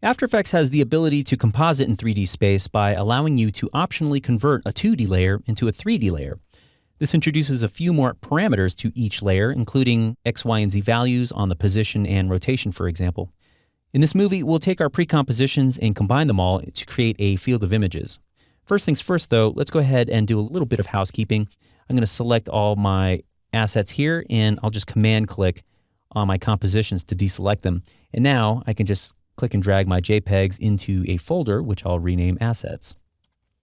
After Effects has the ability to composite in 3D space by allowing you to optionally convert a 2D layer into a 3D layer. This introduces a few more parameters to each layer, including X, Y, and Z values on the position and rotation, for example. In this movie, we'll take our pre-compositions and combine them all to create a field of images. First things first, though, let's go ahead and do a little bit of housekeeping. I'm going to select all my assets here, and I'll just command-click on my compositions to deselect them. And now I can just click and drag my JPEGs into a folder, which I'll rename Assets.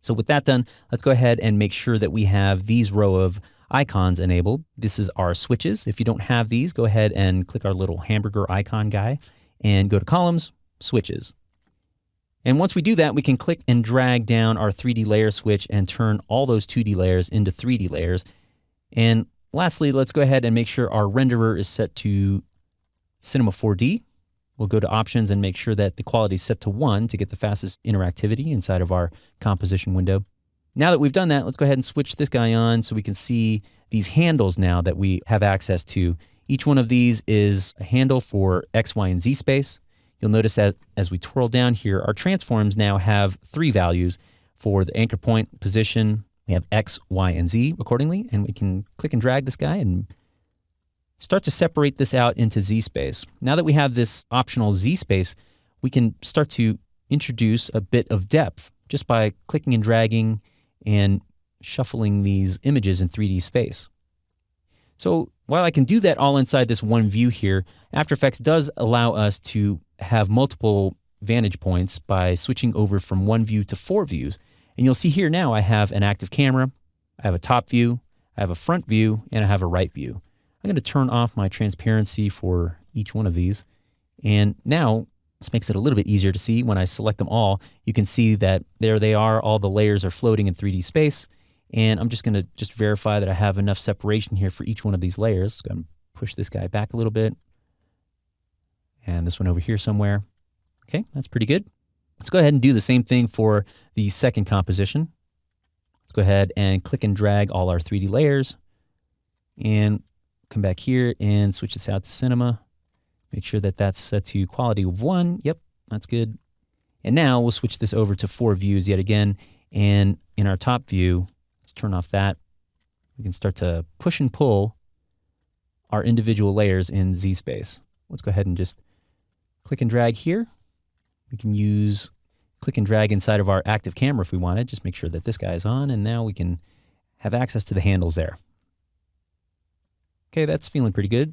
So with that done, let's go ahead and make sure that we have these row of icons enabled. This is our switches. If you don't have these, go ahead and click our little hamburger icon guy and go to Columns, Switches. And once we do that, we can click and drag down our 3D layer switch and turn all those 2D layers into 3D layers. And lastly, let's go ahead and make sure our renderer is set to Cinema 4D. We'll go to Options and make sure that the quality is set to 1 to get the fastest interactivity inside of our composition window. Now that we've done that, let's go ahead and switch this guy on so we can see these handles now that we have access to. Each one of these is a handle for X, Y, and Z space. You'll notice that as we twirl down here, our transforms now have 3 values for the anchor point position. We have X, Y, and Z accordingly, and we can click and drag this guy and start to separate this out into Z space. Now that we have this optional Z space, we can start to introduce a bit of depth just by clicking and dragging and shuffling these images in 3D space. So while I can do that all inside this one view here, After Effects does allow us to have multiple vantage points by switching over from one view to 4 views. And you'll see here now I have an active camera, I have a top view, I have a front view, and I have a right view. I'm going to turn off my transparency for each one of these. And now this makes it a little bit easier to see. When I select them all, you can see that there they are. All the layers are floating in 3D space. And I'm just going to verify that I have enough separation here for each one of these layers. I'm going to push this guy back a little bit. And this one over here somewhere. Okay, that's pretty good. Let's go ahead and do the same thing for the second composition. Let's go ahead and click and drag all our 3D layers. And come back here and switch this out to Cinema. Make sure that that's set to quality of 1. Yep, that's good. And now we'll switch this over to 4 views yet again. And in our top view, let's turn off that. We can start to push and pull our individual layers in Z space. Let's go ahead and just click and drag here. We can use click and drag inside of our active camera if we wanted. Just make sure that this guy is on, and now we can have access to the handles there. Okay, that's feeling pretty good.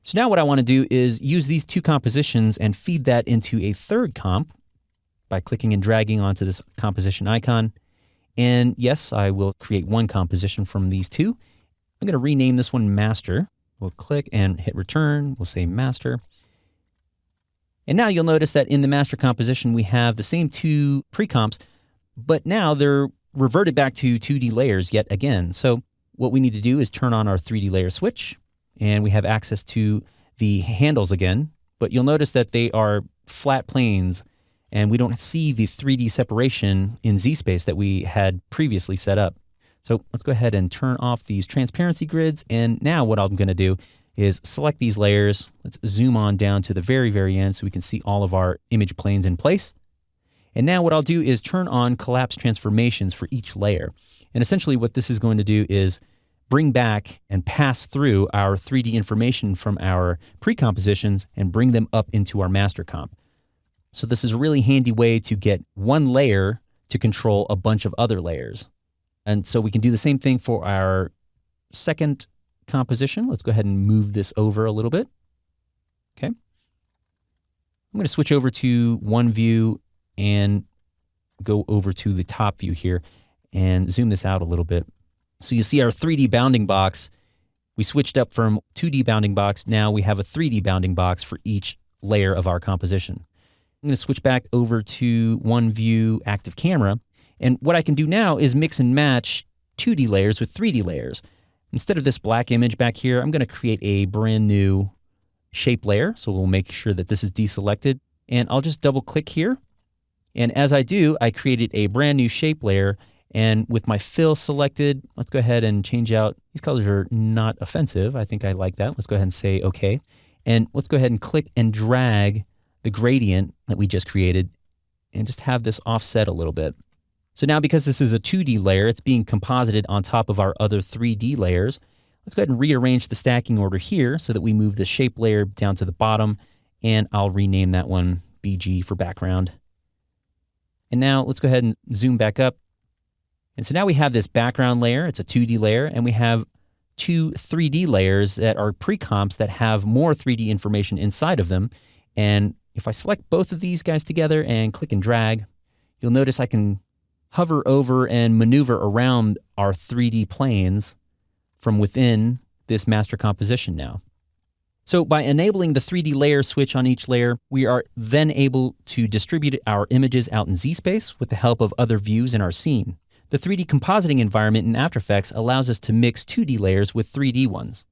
So now what I want to do is use these 2 compositions and feed that into a third comp by clicking and dragging onto this composition icon. And yes, I will create one composition from these 2. I'm going to rename this one Master. We'll click and hit Return. We'll say Master. And now you'll notice that in the Master composition, we have the same 2 pre-comps, but now they're reverted back to 2D layers yet again. So what we need to do is turn on our 3D layer switch, and we have access to the handles again, but you'll notice that they are flat planes, and we don't see the 3D separation in Z-space that we had previously set up. So let's go ahead and turn off these transparency grids, and now what I'm going to do is select these layers. Let's zoom on down to the very, very end so we can see all of our image planes in place. And now what I'll do is turn on collapse transformations for each layer. And essentially what this is going to do is bring back and pass through our 3D information from our pre-compositions and bring them up into our master comp. So this is a really handy way to get one layer to control a bunch of other layers. And so we can do the same thing for our second composition. Let's go ahead and move this over a little bit. Okay. I'm going to switch over to one view and go over to the top view here and zoom this out a little bit. So you see our 3D bounding box. We switched up from 2D bounding box. Now we have a 3D bounding box for each layer of our composition. I'm going to switch back over to one view active camera. And what I can do now is mix and match 2D layers with 3D layers. Instead of this black image back here, I'm going to create a brand new shape layer. So we'll make sure that this is deselected. And I'll just double click here. And as I do, I created a brand new shape layer. And with my fill selected, let's go ahead and change out. These colors are not offensive. I think I like that. Let's go ahead and say OK. And let's go ahead and click and drag the gradient that we just created and just have this offset a little bit. So now because this is a 2D layer, it's being composited on top of our other 3D layers. Let's go ahead and rearrange the stacking order here so that we move the shape layer down to the bottom, and I'll rename that one BG for background. And now let's go ahead and zoom back up. And so now we have this background layer, it's a 2D layer, and we have two 3D layers that are pre-comps that have more 3D information inside of them. And if I select both of these guys together and click and drag, you'll notice I can hover over and maneuver around our 3D planes from within this master composition now. So by enabling the 3D layer switch on each layer, we are then able to distribute our images out in Z-space with the help of other views in our scene. The 3D compositing environment in After Effects allows us to mix 2D layers with 3D ones.